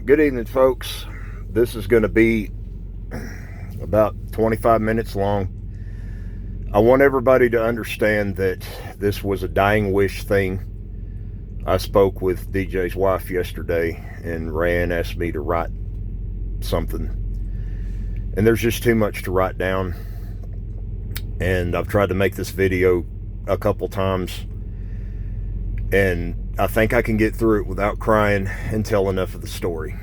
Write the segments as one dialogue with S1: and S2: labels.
S1: Good evening, folks. This is going to be about 25 minutes long. I want everybody to understand that this was a dying wish thing. I spoke with DJ's wife yesterday, and Ryan asked me to write something. And there's just too much to write down. And I've tried to make this video a couple times, and I think I can get through it without crying and tell enough of the story.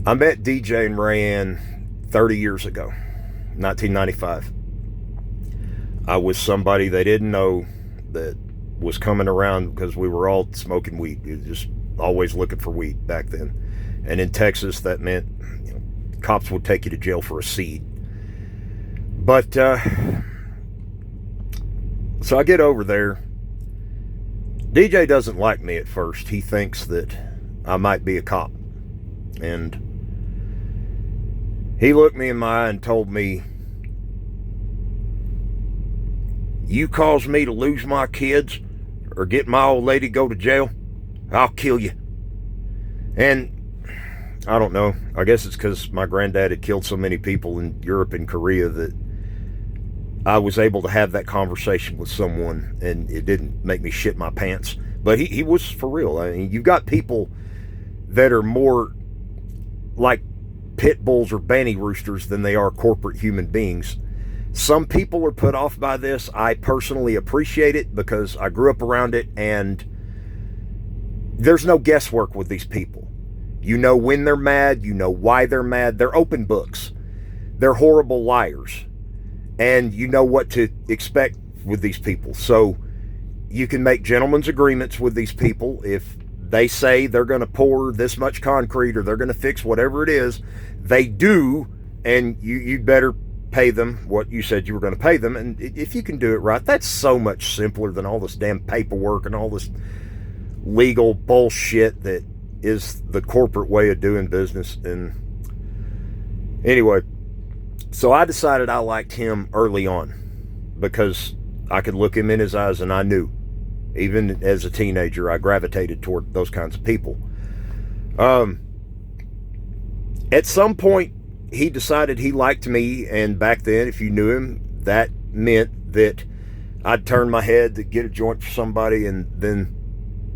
S1: I met DJ and Rayanne 30 years ago, 1995. I was somebody they didn't know that was coming around because we were all smoking weed. We were just always looking for weed back then. And in Texas, that meant cops would take you to jail for a seed. But, so I get over there. DJ doesn't like me at first. He thinks that I might be a cop. And he looked me in my eye and told me, "You cause me to lose my kids or get my old lady go to jail, I'll kill you." And I don't know. I guess it's because my granddad had killed so many people in Europe and Korea that I was able to have that conversation with someone, and it didn't make me shit my pants. But he was for real. I mean, you've got people that are more like pit bulls or banty roosters than they are corporate human beings. Some people are put off by this. I personally appreciate it because I grew up around it, and there's no guesswork with these people. You know when they're mad. You know why they're mad. They're open books. They're horrible liars. And you know what to expect with these people. So you can make gentlemen's agreements with these people. If they say they're going to pour this much concrete or they're going to fix whatever it is, they do, and you better pay them what you said you were going to pay them. And if you can do it right, that's so much simpler than all this damn paperwork and all this legal bullshit that is the corporate way of doing business. And anyway, so I decided I liked him early on because I could look him in his eyes, and I knew, even as a teenager, I gravitated toward those kinds of people. At some point, he decided he liked me, and back then, if you knew him, that meant that I'd turn my head to get a joint for somebody, and then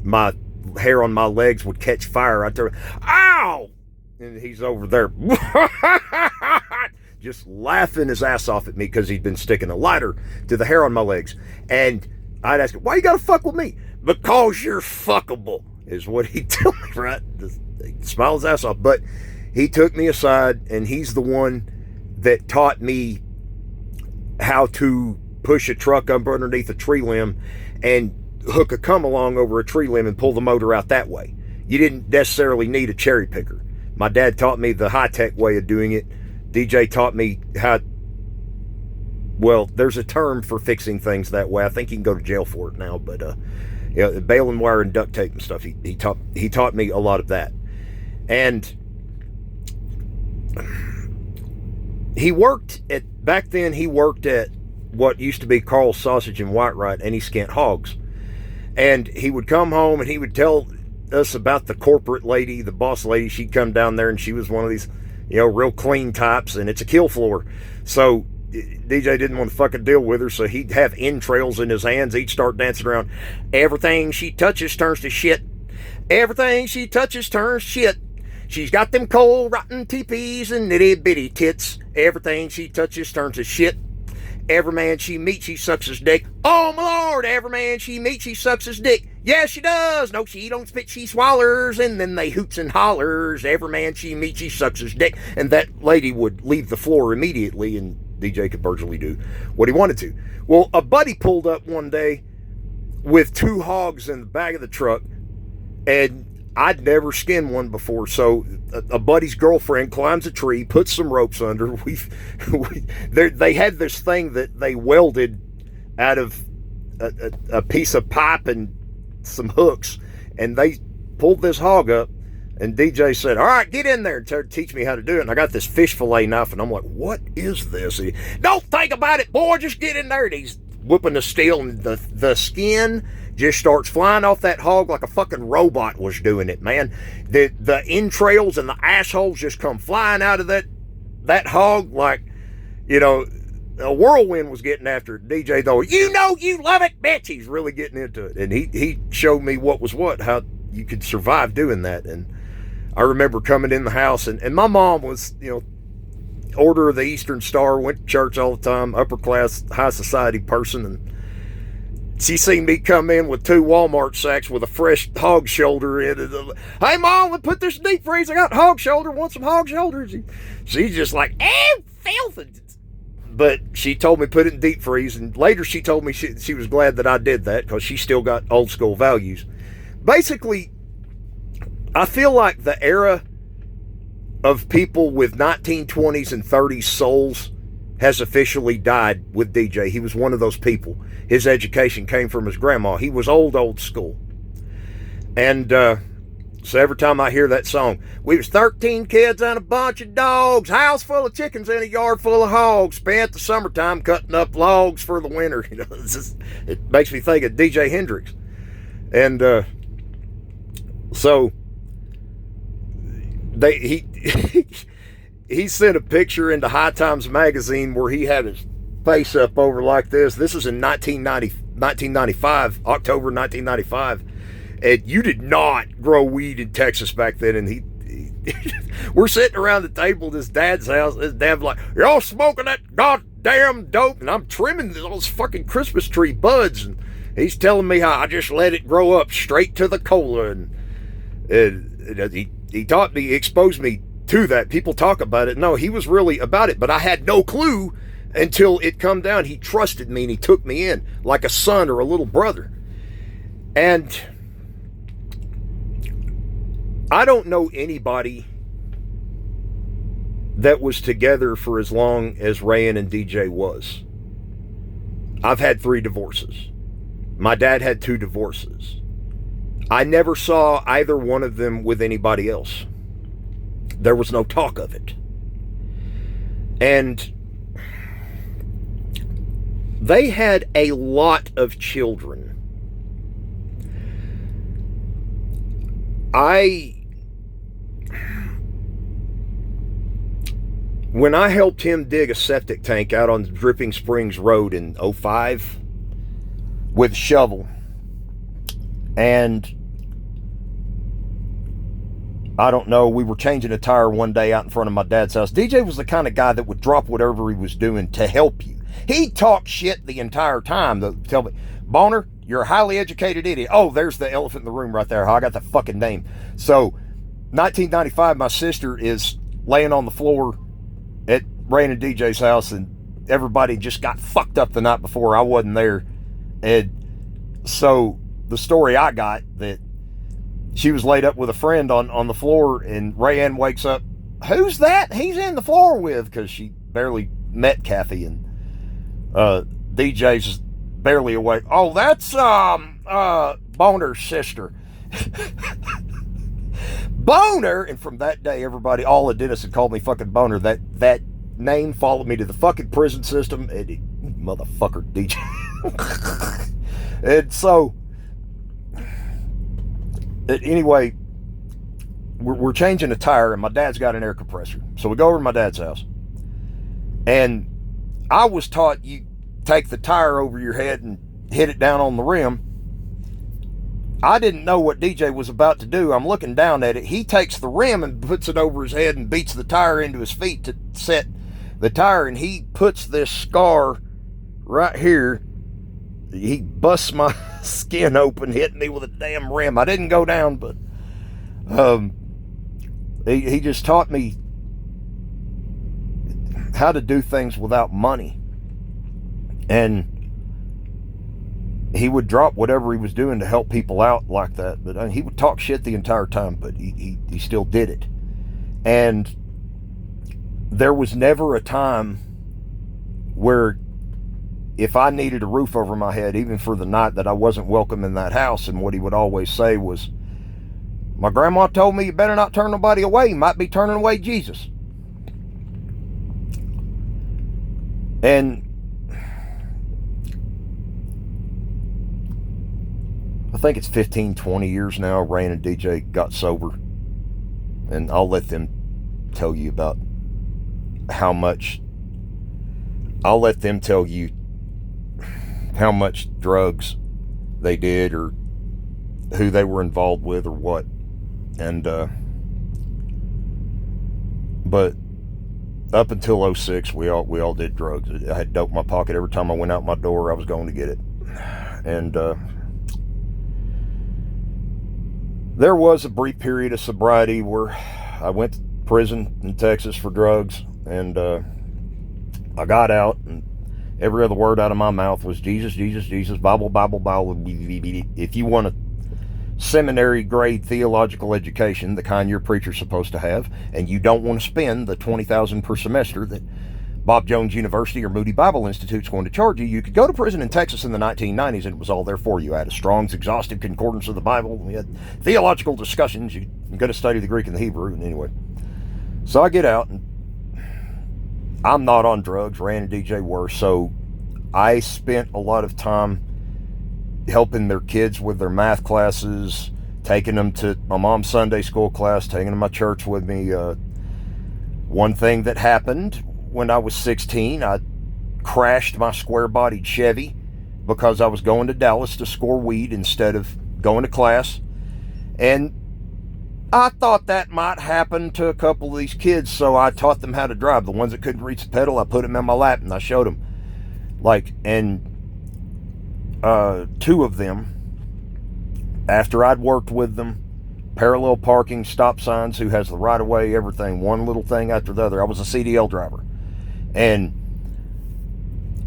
S1: my hair on my legs would catch fire. I'd turn, "Ow!" And he's over there just laughing his ass off at me because he'd been sticking a lighter to the hair on my legs. And I'd ask him, "Why you gotta fuck with me?" "Because you're fuckable," is what he'd tell me, right? Just smile his ass off. But he took me aside, and he's the one that taught me how to push a truck up underneath a tree limb and hook a come along over a tree limb and pull the motor out that way. You didn't necessarily need a cherry picker. My dad taught me the high-tech way of doing it. DJ taught me how, well, there's a term for fixing things that way. I think he can go to jail for it now, but baling wire and duct tape and stuff. He taught me a lot of that. And he worked at, back then he worked at what used to be Carl's Sausage and Whitewright, and he scant hogs. And he would come home and he would tell us about the corporate lady, the boss lady. She'd come down there, and she was one of these, real clean types, and it's a kill floor. So DJ didn't want to fucking deal with her, so he'd have entrails in his hands. He'd start dancing around. "Everything she touches turns to shit. Everything she touches turns shit. She's got them cold, rotten teepees and nitty-bitty tits. Everything she touches turns to shit. Every man she meets, she sucks his dick. Oh, my Lord, every man she meets, she sucks his dick. Yes, she does. No, she don't spit, she swallers. And then they hoots and hollers. Every man she meets, she sucks his dick." And that lady would leave the floor immediately, and DJ could virtually do what he wanted to. Well, a buddy pulled up one day with 2 hogs in the back of the truck, and I'd never skinned one before. So a buddy's girlfriend climbs a tree, puts some ropes under. They had this thing that they welded out of a piece of pipe and some hooks, and they pulled this hog up, and DJ said, "All right, get in there and teach me how to do it." And I got this fish fillet knife, and I'm like, "What is this?" "Don't think about it, boy, just get in there." And he's whooping the steel, and the skin just starts flying off that hog like a fucking robot was doing it, man. The entrails and the assholes just come flying out of that hog like, you know, a whirlwind was getting after it. DJ, though, you know you love it, bitch. He's really getting into it. And he showed me what was what, how you could survive doing that. And I remember coming in the house, and my mom was, you know, Order of the Eastern Star, went to church all the time, upper class, high society person, and she seen me come in with 2 Walmart sacks with a fresh hog shoulder in it. Hey, Mom, let's put this deep freeze. I got hog shoulder. Want some hog shoulders? She's just like, filthy. But she told me put it in deep freeze, and later she told me she was glad that I did that because she still got old school values. Basically, I feel like the era of people with 1920s and 30s souls has officially died with DJ. He was one of those people. His education came from his grandma. He was old school. And so every time I hear that song, we was 13 kids and a bunch of dogs, house full of chickens and a yard full of hogs, spent the summertime cutting up logs for the winter. You know, it makes me think of D Jay Hendrix. And so he sent a picture into High Times magazine where he had his face up over like this. This is in 1995, October 1995. And you did not grow weed in Texas back then. And we're sitting around the table at his dad's house. His dad's like, y'all smoking that goddamn dope? And I'm trimming those fucking Christmas tree buds. And he's telling me how I just let it grow up straight to the cola. And he taught me, he exposed me to that. People talk about it. No, he was really about it. But I had no clue until it come down. He trusted me and he took me in like a son or a little brother. And I don't know anybody that was together for as long as Rayan and DJ was. I've had 3 divorces. My dad had 2 divorces. I never saw either one of them with anybody else. There was no talk of it. And they had a lot of children. When I helped him dig a septic tank out on Dripping Springs Road in 2005 with a shovel, and I don't know, we were changing a tire one day out in front of my dad's house. DJ was the kind of guy that would drop whatever he was doing to help you. He talked shit the entire time. Tell me, Boner, you're a highly educated idiot. Oh, there's the elephant in the room right there. I got the fucking name. So, 1995, my sister is laying on the floor at Rayan and DJ's house, and everybody just got fucked up the night before. I wasn't there. And so, the story I got, that she was laid up with a friend on the floor, and Rayan wakes up. Who's that he's in the floor with? Because she barely met Kathy, and DJ's barely awake. Oh, that's Boner's sister. Boner. And from that day, everybody, all the dentists had called me fucking Boner. That name followed me to the fucking prison system. And motherfucker, DJ. And so, anyway, we're changing a tire, and my dad's got an air compressor. So we go over to my dad's house, and I was taught you take the tire over your head and hit it down on the rim. I didn't know what DJ was about to do. I'm looking down at it. He takes the rim and puts it over his head and beats the tire into his feet to set the tire, and he puts this scar right here. He busts my skin open, hitting me with a damn rim. I didn't go down, but he just taught me how to do things without money. And he would drop whatever he was doing to help people out like that. But he would talk shit the entire time, but he still did it. And there was never a time where if I needed a roof over my head, even for the night, that I wasn't welcome in that house. And what he would always say was, my grandma told me you better not turn nobody away. You might be turning away Jesus. And think it's 15, 20 years now, Rain and DJ got sober. And I'll let them tell you about how much, I'll let them tell you how much drugs they did or who they were involved with or what. And, but up until 06, we all did drugs. I had dope in my pocket every time I went out my door. I was going to get it. And there was a brief period of sobriety where I went to prison in Texas for drugs, and I got out, and every other word out of my mouth was Jesus, Jesus, Jesus, Bible, Bible, Bible. If you want a seminary grade theological education, the kind your preacher's supposed to have, and you don't want to spend the $20,000 per semester that Bob Jones University or Moody Bible Institute's going to charge you, you could go to prison in Texas in the 1990s and it was all there for you. I had a Strong's exhaustive concordance of the Bible. We had theological discussions. You got to study the Greek and the Hebrew. And anyway, so I get out and I'm not on drugs. Rand and DJ were. So I spent a lot of time helping their kids with their math classes, taking them to my mom's Sunday school class, taking them to my church with me. One thing that happened when I was 16, I crashed my square-bodied Chevy because I was going to Dallas to score weed instead of going to class. And I thought that might happen to a couple of these kids, so I taught them how to drive. The ones that couldn't reach the pedal, I put them in my lap and I showed them. Two of them, after I'd worked with them, parallel parking, stop signs, who has the right of way, everything, one little thing after the other. I was a CDL driver and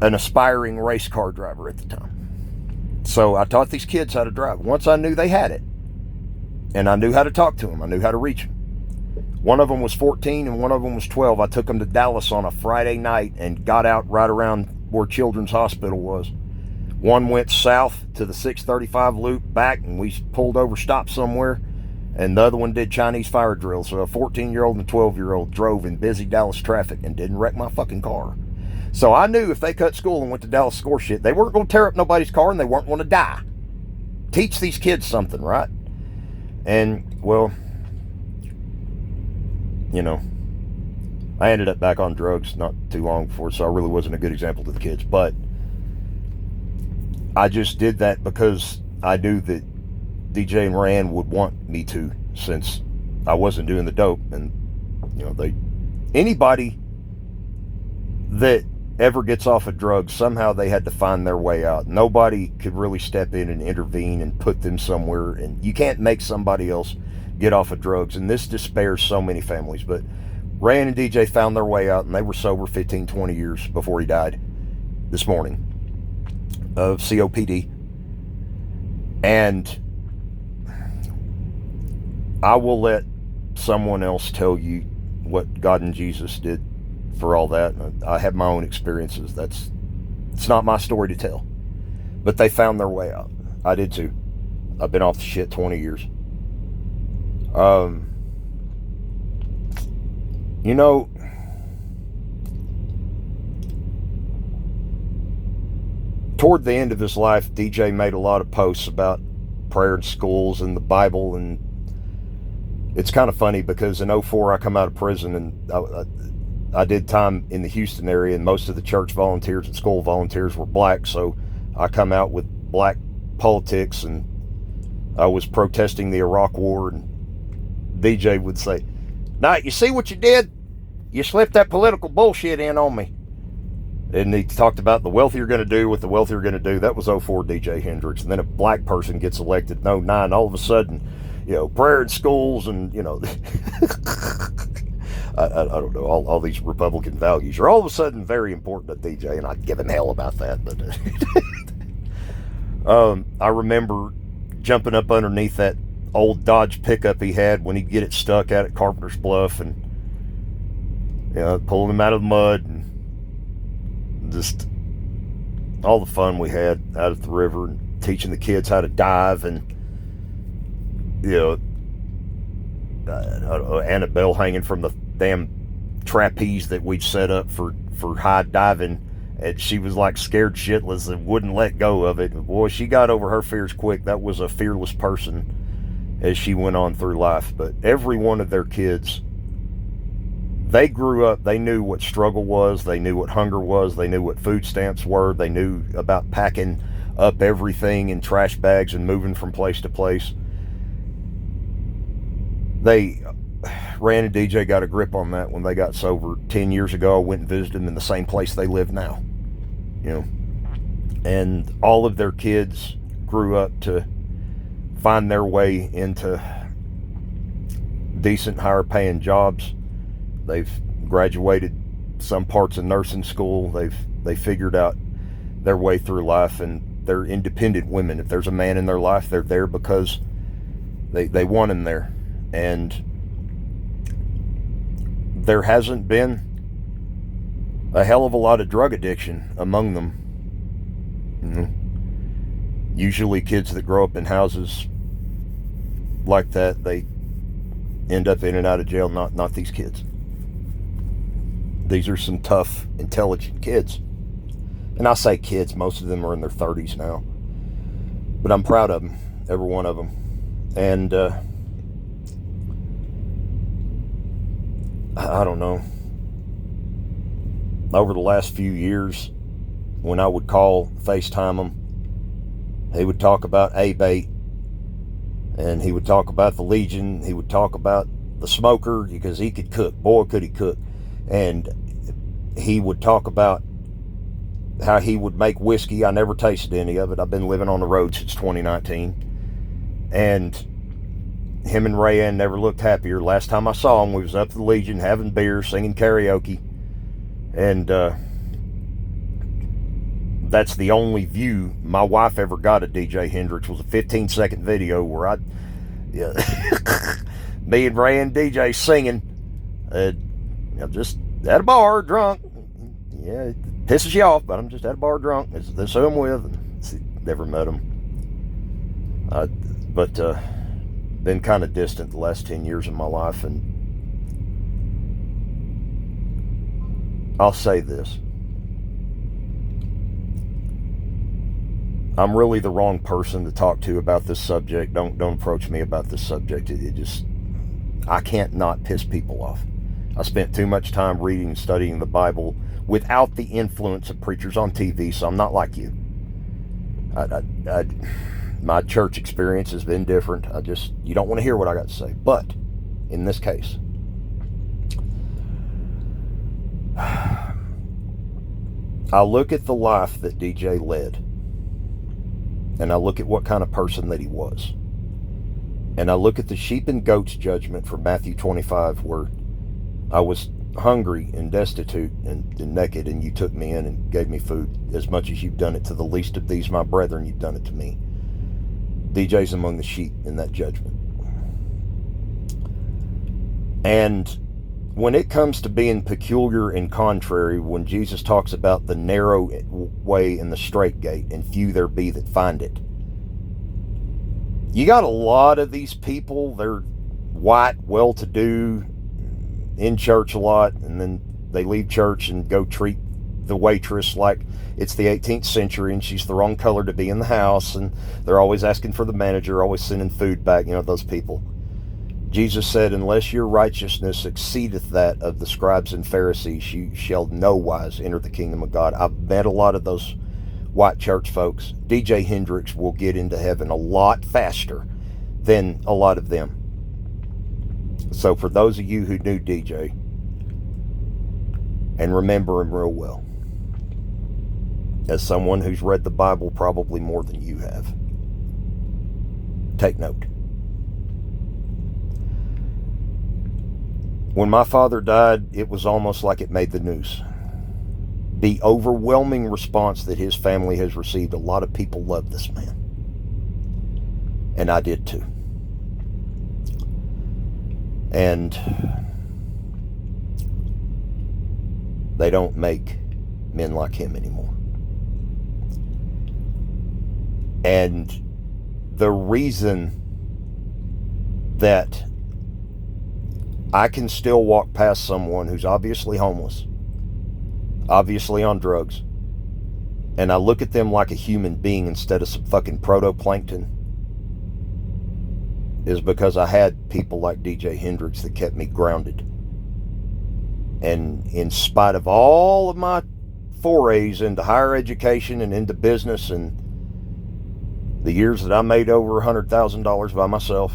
S1: an aspiring race car driver at the time. So I taught these kids how to drive. Once I knew they had it, and I knew how to talk to them, I knew how to reach them. One of them was 14 and one of them was 12. I took them to Dallas on a Friday night and got out right around where Children's Hospital was. One went south to the 635 loop back, and we pulled over, stopped somewhere, and the other one did Chinese fire drill. So a 14-year-old and a 12-year-old drove in busy Dallas traffic and didn't wreck my fucking car. So I knew if they cut school and went to Dallas score shit, they weren't going to tear up nobody's car and they weren't going to die. Teach these kids something, right? And, well, you know, I ended up back on drugs not too long before, so I really wasn't a good example to the kids. But I just did that because I knew that DJ and Rand would want me to, since I wasn't doing the dope. And, you know, anybody that ever gets off of drugs, somehow they had to find their way out. Nobody could really step in and intervene and put them somewhere. And you can't make somebody else get off of drugs. And this despairs so many families. But Rand and DJ found their way out, and they were sober 15, 20 years before he died this morning of COPD. And I will let someone else tell you what God and Jesus did for all that. I have my own experiences. It's not my story to tell. But they found their way out. I did too. I've been off the shit 20 years. You know, toward the end of his life, DJ made a lot of posts about prayer in schools and the Bible, and it's kind of funny because in 04 I come out of prison, and I did time in the Houston area, and most of the church volunteers and school volunteers were black, so I come out with black politics, and I was protesting the Iraq War, and DJ would say, "Now, you see what you did? You slipped that political bullshit in on me." And he talked about the wealthy are going to do what the wealthy are going to do. That was 04 D Jay Hendrix. And then a black person gets elected in 09. All of a sudden, you know, prayer in schools and, you know, I don't know, all these Republican values are all of a sudden very important to DJ, and I'd give him hell about that. But I remember jumping up underneath that old Dodge pickup he had when he'd get it stuck out at Carpenter's Bluff, and, you know, pulling him out of the mud, and just all the fun we had out at the river, and teaching the kids how to dive, and, you know, Annabelle hanging from the damn trapeze that we'd set up for high diving And she was like scared shitless and wouldn't let go of it. Boy, she got over her fears quick. That was a fearless person as she went on through life. But every one of their kids, they grew up, they knew what struggle was, they knew what hunger was, they knew what food stamps were, they knew about packing up everything in trash bags and moving from place to place. Ran and DJ got a grip on that when they got sober 10 years ago. I went and visited them in the same place they live now. And all of their kids grew up to find their way into decent, higher paying jobs. They've graduated some parts of nursing school. They figured out their way through life, and they're independent women. If there's a man in their life, they're there because they want him there. And there hasn't been a hell of a lot of drug addiction among them. Usually kids that grow up in houses like that, they end up in and out of jail. Not these kids. These are some tough, intelligent kids. And I say kids, most of them are in their 30s now. But I'm proud of them, every one of them. And I don't know. Over the last few years, when I would call, FaceTime him, he would talk about A-Bait, and he would talk about the Legion, he would talk about the smoker, because he could cook. Boy, could he cook. And he would talk about how he would make whiskey. I never tasted any of it. I've been living on the road since 2019. And him and Rayanne never looked happier. Last time I saw him, we was up at the Legion having beer, singing karaoke. And that's the only view my wife ever got of D Jay Hendrix, was a 15-second video where me and Ray and DJ singing, just at a bar, drunk. Yeah, it pisses you off, but I'm just at a bar drunk. That's who I'm with. Never met him. But been kind of distant the last 10 years of my life, and I'll say this. I'm really the wrong person to talk to about this subject. Don't approach me about this subject. I can't not piss people off. I spent too much time reading and studying the Bible without the influence of preachers on TV, so I'm not like you. My church experience has been different. You don't want to hear what I got to say. But in this case, I look at the life that DJ led, and I look at what kind of person that he was. And I look at the sheep and goats judgment from Matthew 25, where I was hungry and destitute and naked, and you took me in and gave me food. As much as you've done it to the least of these, my brethren, you've done it to me. DJ's among the sheep in that judgment. And when it comes to being peculiar and contrary, when Jesus talks about the narrow way and the straight gate, and few there be that find it, you got a lot of these people. They're white, well-to-do, in church a lot, and then they leave church and go treat the waitress like it's the 18th century and she's the wrong color to be in the house, and they're always asking for the manager, always sending food back. Those people. Jesus said, unless your righteousness exceedeth that of the scribes and Pharisees, you shall no wise enter the kingdom of God. I've met a lot of those white church folks. DJ Hendrix will get into heaven a lot faster than a lot of them. So for those of you who knew DJ and remember him real well, as someone who's read the Bible probably more than you have, take note. When my father died, it was almost like it made the news. The overwhelming response that his family has received, a lot of people love this man. And I did too. And they don't make men like him anymore. And the reason that I can still walk past someone who's obviously homeless, obviously on drugs, and I look at them like a human being instead of some fucking protoplankton, is because I had people like D Jay Hendrix that kept me grounded. And in spite of all of my forays into higher education and into business and the years that I made over $100,000 by myself,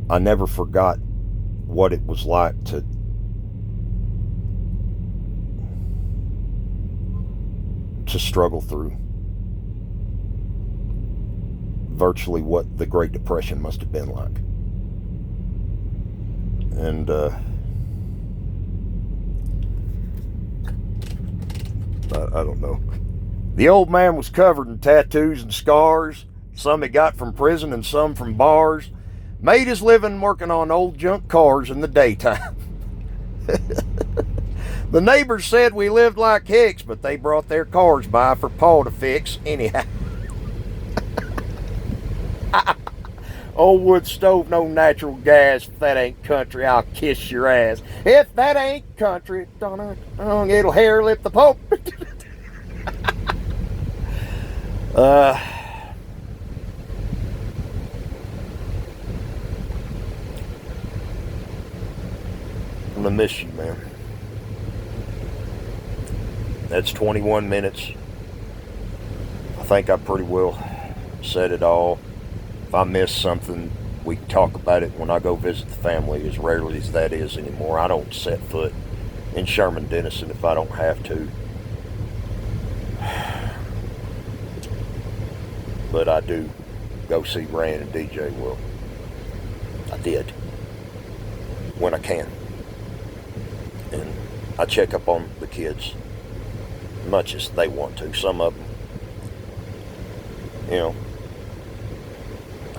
S1: I never forgot what it was like to struggle through virtually what the Great Depression must have been like. And I don't know. The old man was covered in tattoos and scars, some he got from prison and some from bars. Made his living working on old junk cars in the daytime. The neighbors said we lived like hicks, but they brought their cars by for Paul to fix anyhow. Old wood stove, no natural gas. If that ain't country, I'll kiss your ass. If that ain't country, it'll hair lip the Pope. I'm gonna miss you, man. That's 21 minutes. I think I pretty well said it all. If I miss something, we can talk about it when I go visit the family, as rarely as that is anymore. I don't set foot in Sherman Denison if I don't have to. But I do go see Rand and DJ. Well, I did when I can. And I check up on the kids much as they want to. Some of them, you know,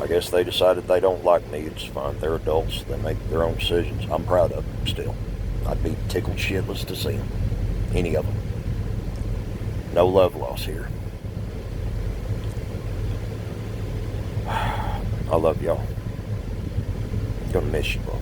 S1: I guess they decided they don't like me. It's fine. They're adults. They make their own decisions. I'm proud of them still. I'd be tickled shitless to see them. Any of them. No love loss here. I love y'all. Gonna miss you all.